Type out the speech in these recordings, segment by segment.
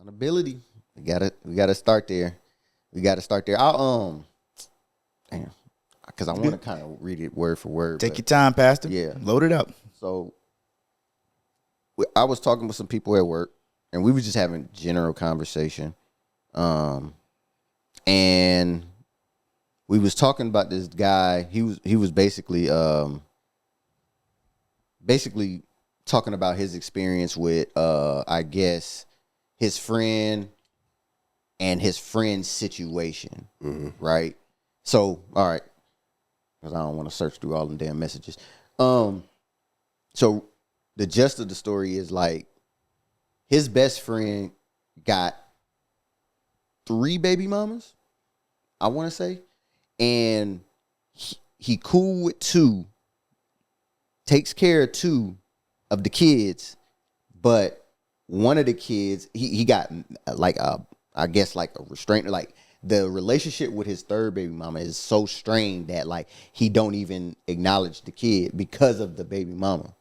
Accountability. We gotta start there. I'll damn, because I want to kind of read it word for word. Take your time, Pastor. Yeah, load it up. So I was talking with some people at work, and we were just having general conversation, and we was talking about this guy. He was basically talking about his experience with I guess his friend and his friend's situation, right? So, all right, because I don't want to search through all them damn messages. So the gist of the story is like his best friend got 3 baby mamas, I want to say, and he cool with 2, takes care of 2 of the kids, but one of the kids he got like I guess like a restraint, like the relationship with his 3rd baby mama is so strained that like he don't even acknowledge the kid because of the baby mama.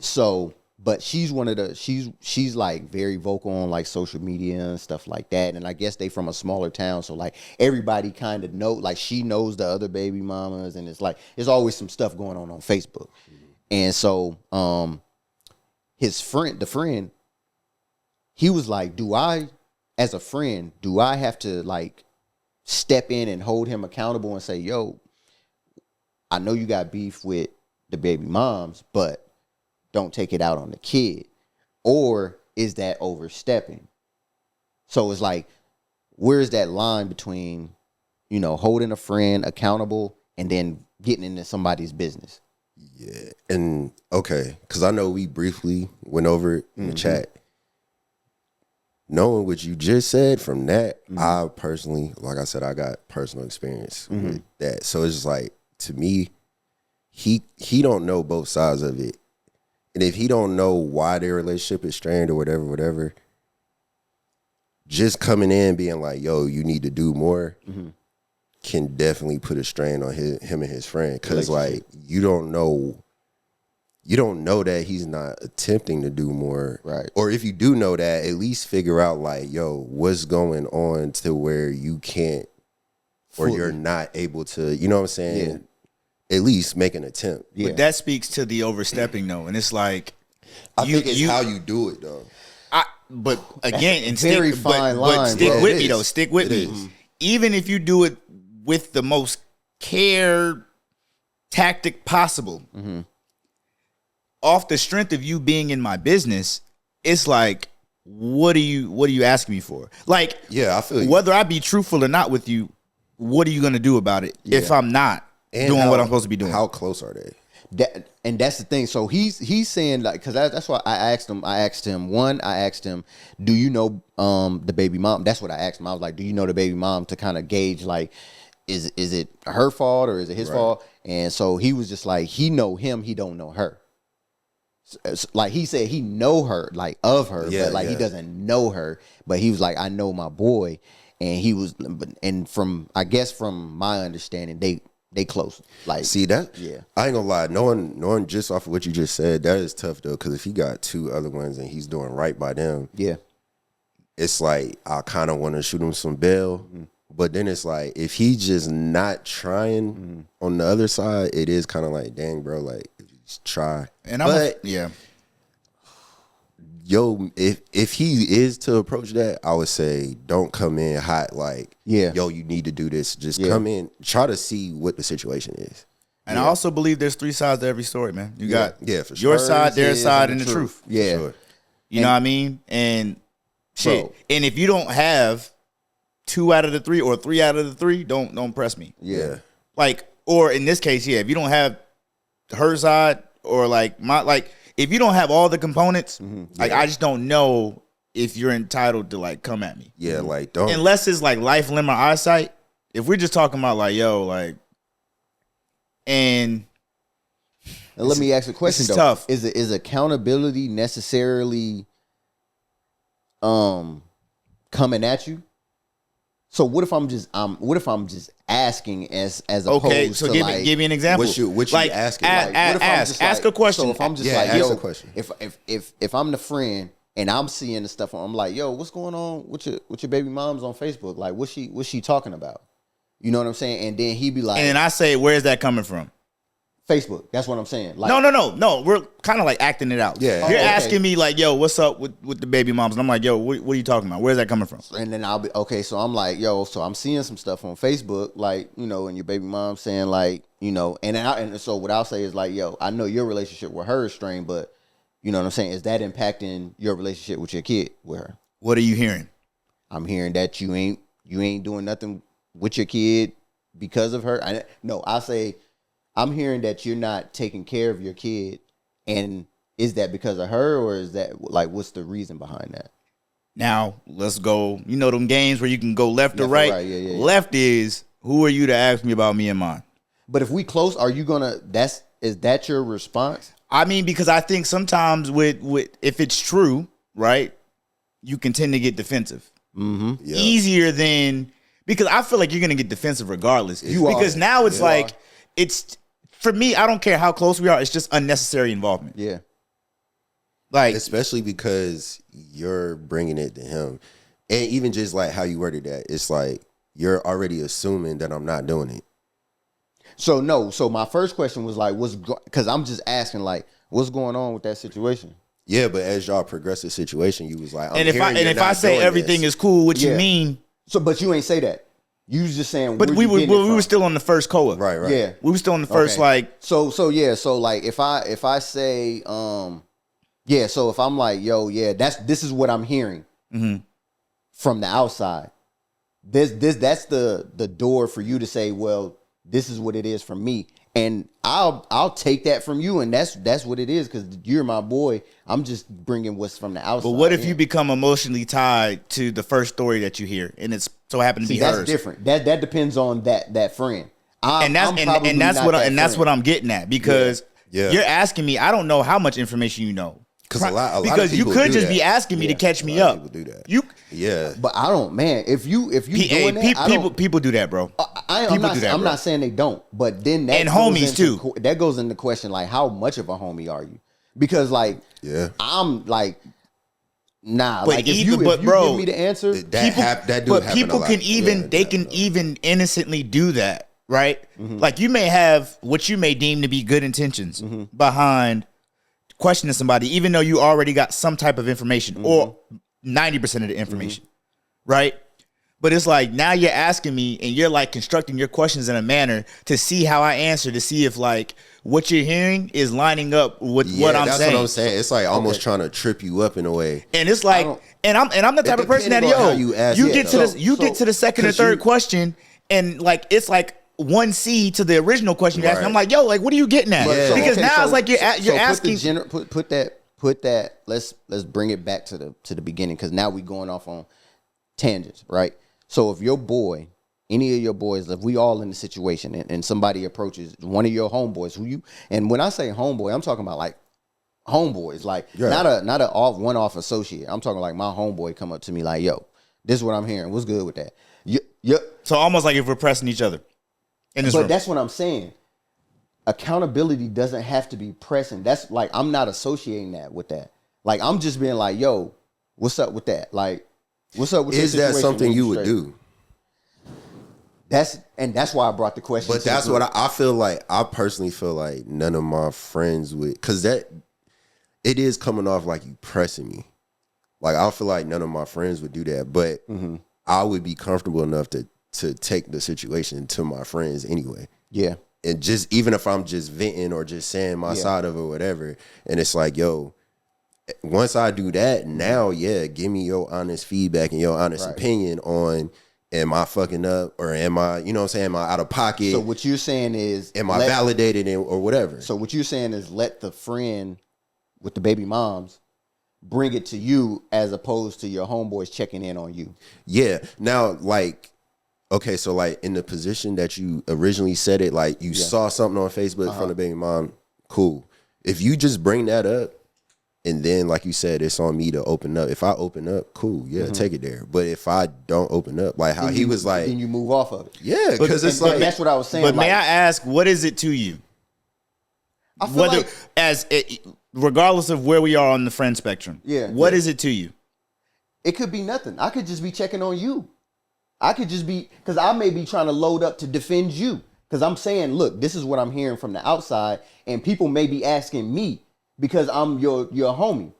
So, but she's one of the she's like very vocal on like social media and stuff like that, and I guess they from a smaller town, so like everybody kind of know, like she knows the other baby mamas, and it's like there's always some stuff going on Facebook. And so his friend, the friend, he was like, as a friend, do I have to like step in and hold him accountable and say, yo, I know you got beef with the baby moms, but don't take it out on the kid? Or is that overstepping? So it's like, where's that line between, holding a friend accountable and then getting into somebody's business? Yeah. And okay, because I know we briefly went over it in the chat. Knowing what you just said from that, I personally, like I said, I got personal experience with that. So it's just like, to me, he don't know both sides of it. And if he don't know why their relationship is strained or whatever, just coming in being like, yo, you need to do more, can definitely put a strain on him and his friend. Because like, you don't know that he's not attempting to do more. Right. Or if you do know that, at least figure out like, yo, what's going on to where you can't or you're not able to, you know what I'm saying? Yeah. At least make an attempt. Yeah. But that speaks to the overstepping though. And it's like, I think it's how you do it though. But again, and very fine line, but stick bro. with me though. Stick with me. Even if you do it with the most care tactic possible, off the strength of you being in my business, it's like, what are you asking me for? Like, yeah, I feel you. Whether I be truthful or not with you, what are you gonna do about it if I'm not doing what I'm supposed to be doing? How close are they? And that's the thing. So he's saying, like, because that's why I asked him, do you know the baby mom? That's what I asked him. I was like, do you know the baby mom, to kind of gauge like, is it her fault or is it his fault? And so he was just like, he know him, he don't know her. Like he said, he know her, like of her, but like he doesn't know her. But he was like, I know my boy, and he was, and from my understanding, they close. Like, see that? Yeah, I ain't gonna lie. Knowing just off of what you just said, that is tough though. Because if he got 2 other ones and he's doing right by them, it's like I kind of want to shoot him some bail. But then it's like, if he's just not trying on the other side, it is kind of like, dang, bro, like, try. And yo, if he is to approach that, I would say don't come in hot like, yo, you need to do this. Just come in, try to see what the situation is. And I also believe there's 3 sides to every story, man. You got for sure. your side, their side, and the truth. Yeah, sure. You know what I mean? And shit. Bro. And if you don't have 2 out of the 3 or 3 out of the 3, don't press me. Yeah. Like, or in this case, if you don't have her side or like if you don't have all the components, like I just don't know if you're entitled to like come at me. Yeah, like don't, unless it's like life, limb, or eyesight. If we're just talking about like, yo, like, and let me ask a question though. Tough. Is accountability necessarily coming at you? So what if I'm just asking as opposed to like, give me an example. What you like, asking? Ask a question. So if I'm just like, yo, a question. if I'm the friend and I'm seeing the stuff. I'm like, yo, what's going on with your baby moms on Facebook? Like, what's she talking about? You know what I'm saying? And then he be like, And then I say, where's that coming from? Facebook. That's what I'm saying. Like, No. We're kind of like acting it out. Yeah. You're okay. asking me like, yo, what's up with the baby moms? And I'm like, yo, what are you talking about? Where's that coming from? And then I'll be okay. So I'm like, yo, so I'm seeing some stuff on Facebook, like, you know, and your baby mom saying like, you know, and so what I'll say is like, yo, I know your relationship with her is strained, but you know what I'm saying? Is that impacting your relationship with your kid with her? What are you hearing? I'm hearing that you ain't doing nothing with your kid because of her. I say I'm hearing that you're not taking care of your kid, and is that because of her, or is that like what's the reason behind that? Is let's go. You know them games where you can go left or right? Yeah. Left is, who are you to ask me about me and mine? But if we close, are you gonna? Is that your response? I mean, because I think sometimes with if it's true, right, you can tend to get defensive. Mm-hmm. Yeah. Easier than, because I feel like you're gonna get defensive regardless. Because now it's like it's, for me, I don't care how close we are. It's just unnecessary involvement. Yeah. Like, especially because you're bringing it to him, and even just like how you worded that, it's like you're already assuming that I'm not doing it. So no. So my first question was like, because I'm just asking like, what's going on with that situation? Yeah, but as y'all progress the situation, you was like, if I say everything is cool, what you mean? So, but you ain't say that. You was just saying. But we were still on the first COA. Right. Yeah, we were still on the first like. So like if I say yeah, so if I'm like, yo, yeah, this is what I'm hearing from the outside. That's the door for you to say, well, this is what it is from me, and I'll take that from you, and that's what it is, because you're my boy. I'm just bringing what's from the outside. But what if you become emotionally tied to the first story that you hear, and it's so happened to be hers? That's different. That depends on that friend. That's what I'm getting at, because Yeah. you're asking me. I don't know how much information you know. Because a lot of because you people could do just that. be asking me to catch me up. People do that. You, Yeah. But I don't, man. If you doing that, people do that, bro. I'm not saying they don't, but then that and goes homies too. That goes into question, like, how much of a homie are you? Because like, Yeah. I'm like, nah. But like if even- you but bro, give me the answer, People can even innocently do that, right? Mm-hmm. Like, you may have what you may deem to be good intentions Mm-hmm. behind questioning somebody, even though you already got some type of information or 90% of the information, right? But it's like, now you're asking me and you're like constructing your questions in a manner to see how I answer, to see if like what you're hearing is lining up with what I'm saying. That's what I'm saying. It's like almost trying to trip you up in a way. And it's like, and I'm the type of person that, you get to the second or third question, and like it's like 1C to the original question you asked me. I'm like, yo, like, what are you getting at? Yeah. Because now it's like you're asking. Put that. Let's bring it back to the beginning, because now we going off on tangents, right? So if your boy, any of your boys, if we all in the situation and somebody approaches one of your homeboys, and when I say homeboy, I'm talking about like homeboys, like not a one-off associate. I'm talking like my homeboy come up to me like, yo, this is what I'm hearing. What's good with that? So almost like if we're pressing each other in this room. But that's what I'm saying. Accountability doesn't have to be pressing. That's like, I'm not associating that with that. Like, I'm just being like, yo, what's up with that? Like, what's up with Is that something you would do? That's why I brought the question. But that's what I feel like. I personally feel like none of my friends would, because that it is coming off like you pressing me. Like, I feel like none of my friends would do that, but I would be comfortable enough to take the situation to my friends anyway. Yeah. And just, even if I'm just venting or just saying my side of it or whatever, and it's like, yo, once I do that, now, give me your honest feedback and your honest opinion on, am I fucking up, or am I, you know what I'm saying, am I out of pocket? So what you're saying is, am I validated or whatever? So what you're saying is, let the friend with the baby moms bring it to you as opposed to your homeboys checking in on you. Yeah. Now, like, okay, so like in the position that you originally said it, like you saw something on Facebook from the baby mom, cool. If you just bring that up, and then, like you said, it's on me to open up. If I open up, cool, take it there. But if I don't open up, like how he was like, then you move off of it. Yeah, because it's like, that's what I was saying. But may I ask, what is it to you? I feel regardless of where we are on the friend spectrum. Yeah. What is it to you? It could be nothing. I could just be checking on you. I could just be, because I may be trying to load up to defend you. Because I'm saying, look, this is what I'm hearing from the outside, and people may be asking me because I'm your homie.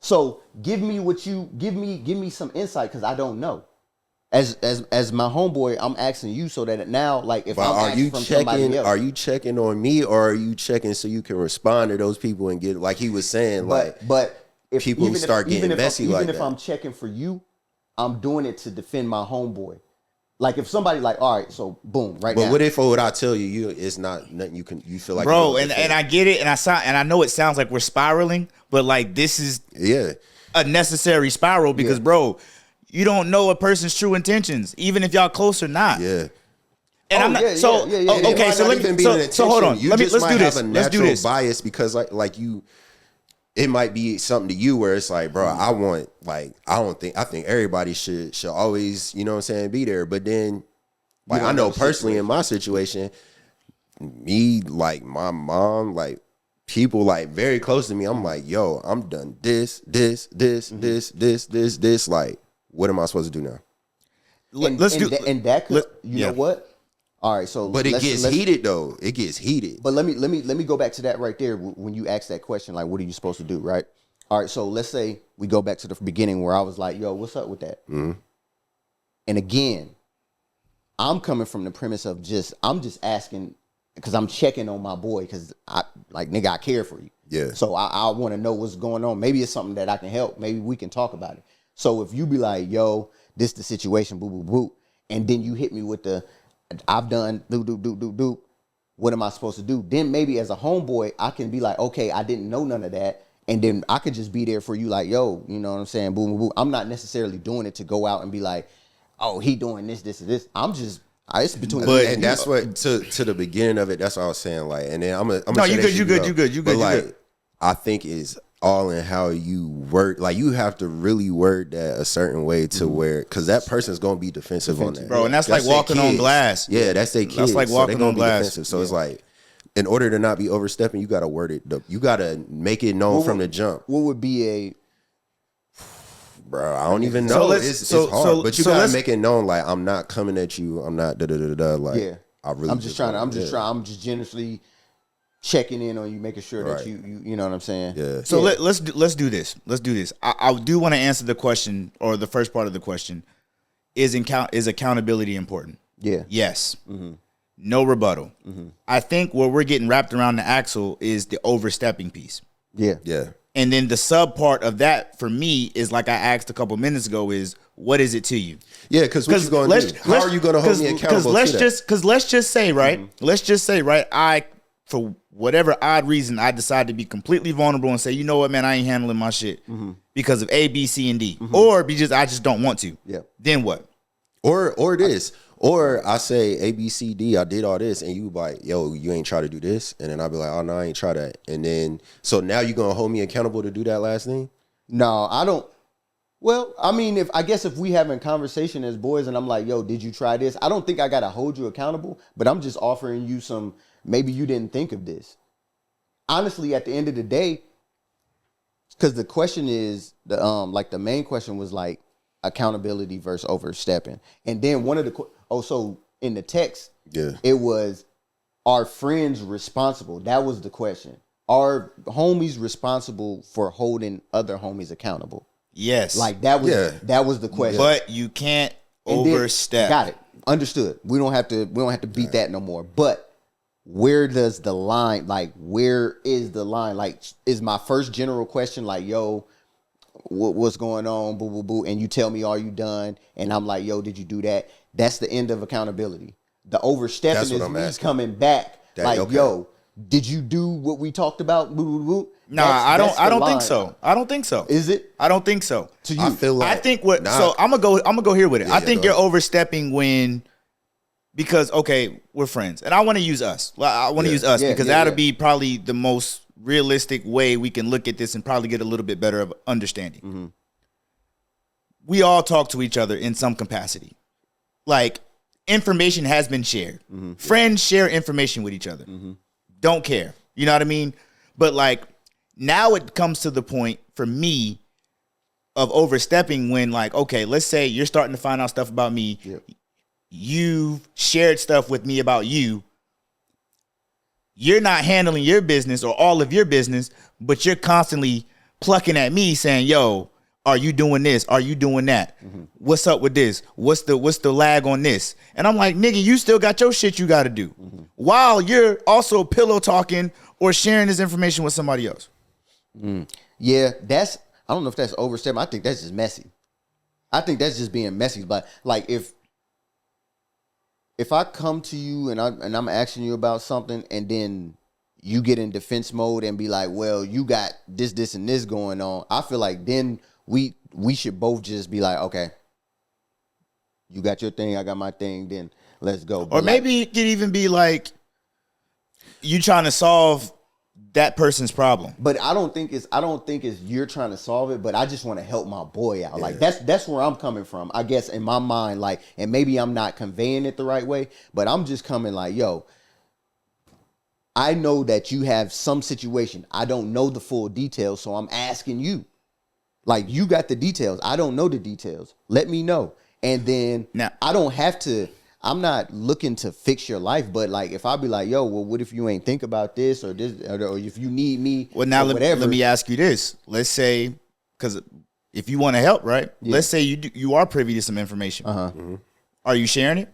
So give me some insight, because I don't know. As my homeboy, I'm asking you so that now, like, if I'm asking from somebody else. Are you checking on me, or are you checking so you can respond to those people and get, like he was saying, but if people start getting messy like that. Even if I'm checking for you, I'm doing it to defend my homeboy. Like, if somebody like, all right, so boom, right now. But what if what I tell you, it's not nothing you feel like, bro, and I get it, and I know it sounds like we're spiraling, but like this is a necessary spiral because, bro, you don't know a person's true intentions, even if y'all close or not. Yeah. And I'm not okay. So let me. So hold on. Let's do this. Let's do this. Bias because like you. It might be something to you where it's like, bro, I think everybody should always, you know what I'm saying, be there. But then, like, I know personally in my situation, me, like my mom, like people like very close to me, I'm like, yo, I'm done this. Like, what am I supposed to do now? You know what? All right, so but it gets heated though. It gets heated. But let me go back to that right there when you asked that question, like, what are you supposed to do, right? All right, so let's say we go back to the beginning where I was like, yo, what's up with that? Mm-hmm. And again, I'm coming from the premise of I'm just asking because I'm checking on my boy because nigga, I care for you. Yeah. So I want to know what's going on. Maybe it's something that I can help. Maybe we can talk about it. So if you be like, yo, this the situation, boo, boo, boo, and then you hit me with the I've done do. What am I supposed to do? Then maybe as a homeboy, I can be like, okay, I didn't know none of that. And then I could just be there for you like, yo, you know what I'm saying? Boom, boom, boom. I'm not necessarily doing it to go out and be like, oh, he doing this, and this. I'm just, it's between. But and that's what, to the beginning of it, that's what I was saying. Like, and then I'm gonna no, you good. But like, I think it's all in how you word. Like, you have to really word that a certain way to where, because that person's gonna be defensive on that, bro. And that's like walking on glass. Yeah, that's their kids. That's like walking on glass. So it's like, in order to not be overstepping, you gotta word it. You gotta make it known from the jump. What would be a, bro? I don't even know. It's hard, but you gotta make it known. Like, I'm not coming at you. I'm not Like, yeah. I'm just generously checking in on you, making sure that you know what I'm saying. Yeah. So let's do this. I do want to answer the question, or the first part of the question. Is accountability important? Yeah. Yes. Mm-hmm. No rebuttal. Mm-hmm. I think where we're getting wrapped around the axle is the overstepping piece. Yeah. Yeah. And then the sub part of that for me is, like I asked a couple minutes ago, is what is it to you? Yeah, because what you going to do? How are you going to hold me accountable to that? Because let's just say, right? Let's just say, right? I, for whatever odd reason, I decide to be completely vulnerable and say, you know what, man, I ain't handling my shit because of A, B, C, and D, or because I just don't want to. Yeah. Then what? Or this. Or I say A, B, C, D, I did all this, and you like, yo, you ain't try to do this, and then I'll be like, oh no, I ain't try that, and then so now you gonna hold me accountable to do that last thing? No, I don't. Well, I mean, if we having conversation as boys, and I'm like, yo, did you try this? I don't think I gotta hold you accountable, but I'm just offering you some. Maybe you didn't think of this. Honestly, at the end of the day, because the question is the main question was like accountability versus overstepping, and then one of the. So in the text, it was, are friends responsible? That was the question. Are homies responsible for holding other homies accountable? Yes. Like that was the question. But you can't overstep. Got it. Understood. We don't have to beat that no more. But where does the line, like, where is the line? Like, is my first general question like, yo, what's going on? Boo, boo, boo. And you tell me, are you done? And I'm like, yo, did you do that? That's the end of accountability. The overstepping is me coming back. Yo, did you do what we talked about? Boo, boo, boo. Nah, I don't think so. I don't think so. Is it? I don't think so. To you? I feel like, I think so I'm gonna go here with it. I think you're overstepping because okay, we're friends. And I want to use us. I want to use us because that'll be probably the most realistic way we can look at this and probably get a little bit better of understanding. Mm-hmm. We all talk to each other in some capacity. Like, information has been shared. Mm-hmm. Friends share information with each other. Mm-hmm. Don't care. You know what I mean? But like, now it comes to the point for me of overstepping when, like, okay, let's say you're starting to find out stuff about me. Yep. You've shared stuff with me about you. You're not handling your business or all of your business, but you're constantly plucking at me saying, yo, are you doing this? Are you doing that? What's up with this? What's the lag on this? And I'm like, nigga, you still got your shit you got to do while you're also pillow talking or sharing this information with somebody else. Yeah, I don't know if that's overstepping. I think that's just messy. I think that's just being messy. But like if I come to you and I'm asking you about something and then you get in defense mode and be like, well, you got this, and this going on, I feel like then we should both just be like, okay, you got your thing, I got my thing, then let's go. Or maybe it could even be like you trying to solve that person's problem. But I don't think it's you're trying to solve it, but I just want to help my boy out. Yeah. Like that's where I'm coming from. I guess in my mind, like, and maybe I'm not conveying it the right way, but I'm just coming like, yo, I know that you have some situation. I don't know the full details, so I'm asking you. Like, you got the details. I don't know the details. Let me know. And then now, I don't have to, I'm not looking to fix your life, but like if I be like, yo, well, what if you ain't think about this or this, or if you need me, well, now whatever. Let me ask you this. Let's say, because if you want to help, right? Yeah. Let's say you are privy to some information. Are you sharing it?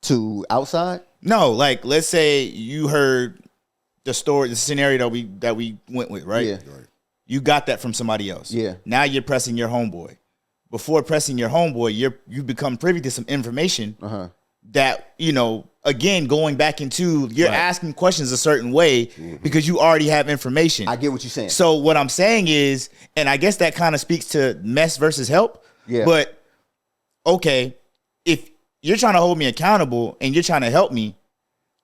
To outside? No, like let's say you heard the story, the scenario that we went with, right? Yeah. You got that from somebody else. Yeah. Now you're pressing your homeboy. Before pressing your homeboy, you become privy to some information that, you know, again, going back into, you're asking questions a certain way because you already have information. I get what you're saying. So what I'm saying is, and I guess that kind of speaks to mess versus help. Yeah. But okay, if you're trying to hold me accountable and you're trying to help me,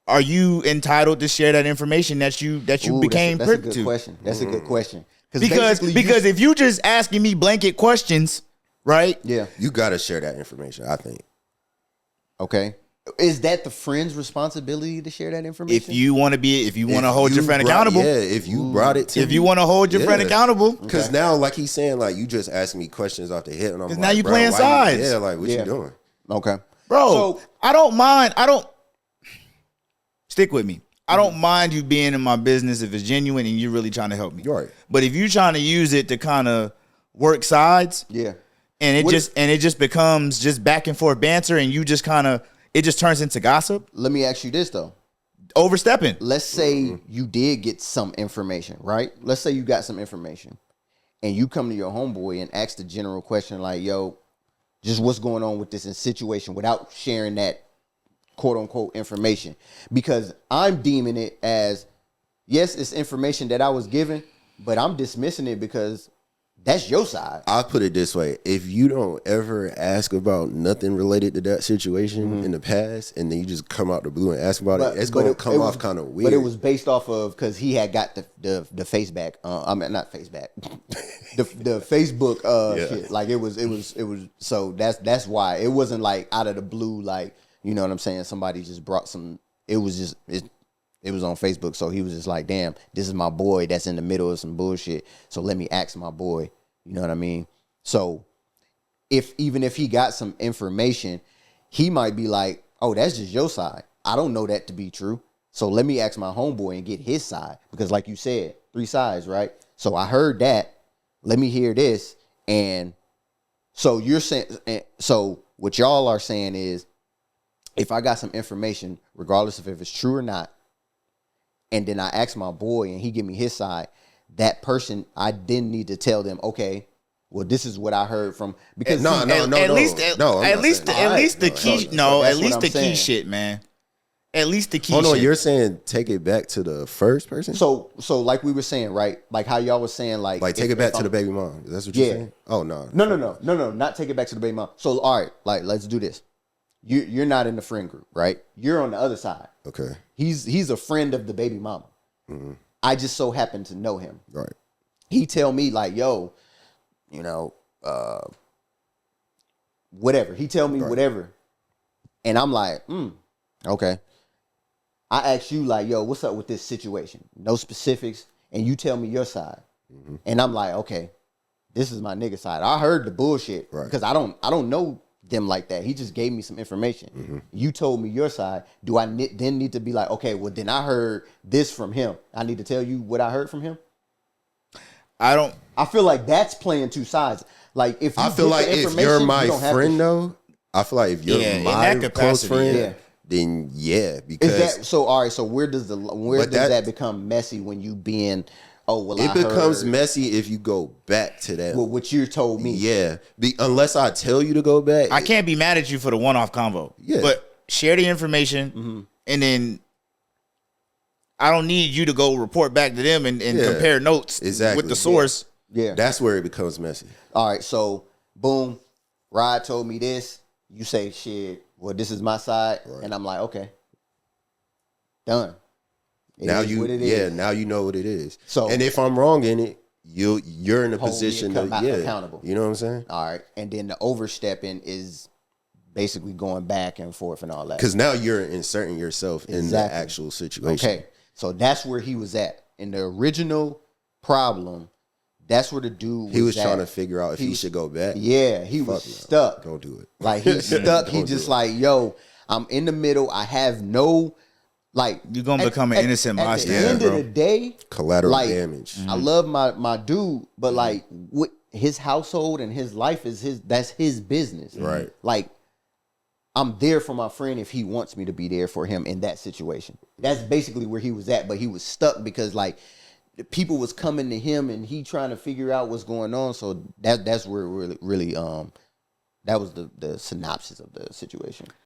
are you entitled to share that information that you became privy to? Question. That's a good question. Because if you just asking me blanket questions, right? Yeah. You got to share that information, I think. Okay. Is that the friend's responsibility to share that information? If you want to hold your friend accountable. Yeah, if you brought it to If you want to hold your friend accountable. Because now, like he's saying, like, you just asking me questions off the hip. And I'm like, now you playing sides. Yeah, like, what you doing? Okay. Bro, so, I don't mind. Stick with me. I don't mind you being in my business if it's genuine and you're really trying to help me. Right. But if you're trying to use it to kind of work sides, yeah, and it just becomes just back and forth banter, and you just kind of, it just turns into gossip. Let me ask you this though. Overstepping. Let's say you did get some information, right? Let's say you got some information and you come to your homeboy and ask the general question like, yo, just what's going on with this situation without sharing that quote unquote information, because I'm deeming it as, yes, it's information that I was given, but I'm dismissing it because that's your side. I'll put it this way. If you don't ever ask about nothing related to that situation in the past, and then you just come out the blue and ask about it, it's going to come off kind of weird. But it was based off of, because he had got the face back. I mean, not face back. the Facebook shit. Like it was. So that's why it wasn't like out of the blue. Like, you know what I'm saying? Somebody just brought some. It was just it was on Facebook. So he was just like, damn, this is my boy that's in the middle of some bullshit. So let me ask my boy. You know what I mean? So even if he got some information, he might be like, oh, that's just your side. I don't know that to be true. So let me ask my homeboy and get his side. Because like you said, 3 sides, right? So I heard that. Let me hear this. And so you're saying, so what y'all are saying is, if I got some information, regardless of if it's true or not, and then I ask my boy and he give me his side, that person, I didn't need to tell them, okay, well, this is what I heard from, because at least the key shit, man. At least the key shit. Hold on, you're saying take it back to the first person? So like we were saying, right? Like how y'all was saying, like take it back to the baby mom. That's what you're saying? Oh, no. No, not take it back to the baby mom. So, all right, like, let's do this. You're not in the friend group, right? You're on the other side. Okay. He's a friend of the baby mama. Mm-hmm. I just so happen to know him. Right. He tell me like, yo, you know, whatever. He tell me whatever. And I'm like, okay. I ask you like, yo, what's up with this situation? No specifics. and you tell me your side, and I'm like, okay, this is my nigga side. I heard the bullshit because I don't know them like that. He just gave me some information. You told me your side. Do I then need to be like, okay, well then I heard this from him. I need to tell you what I heard from him. I feel like that's playing two sides. Like if you I feel like if you're my friend though, I feel like if you're my close friend, then because is that so? All right, so where does that become messy when you being? Oh well, it becomes messy if you go back to that. Well, what you told me, unless I tell you to go back, I can't be mad at you for the one-off convo. Yeah, but share the information, and then I don't need you to go report back to them and compare notes with the source. Yeah, that's where it becomes messy. All right, so boom, Rod told me this. You say shit. Well, this is my side, and I'm like, okay, done. Now you know what it is. So, and if I'm wrong in it, you're in a position to accountable. You know what I'm saying? All right, and then the overstepping is basically going back and forth and all that. Because now you're inserting yourself in the actual situation. Okay, so that's where he was at in the original problem. That's where the dude was. He was trying to figure out if he should go back. Yeah, he was stuck. Don't do it. Like he's stuck. He just like, yo, I'm in the middle. I have no. Like you're gonna become an innocent bystander. At the end of the day, collateral damage. I love my dude, but like what his household and his life is that's his business. Right. Like I'm there for my friend if he wants me to be there for him in that situation. That's basically where he was at, but he was stuck because like people was coming to him and he trying to figure out what's going on. So that's where really that was the synopsis of the situation.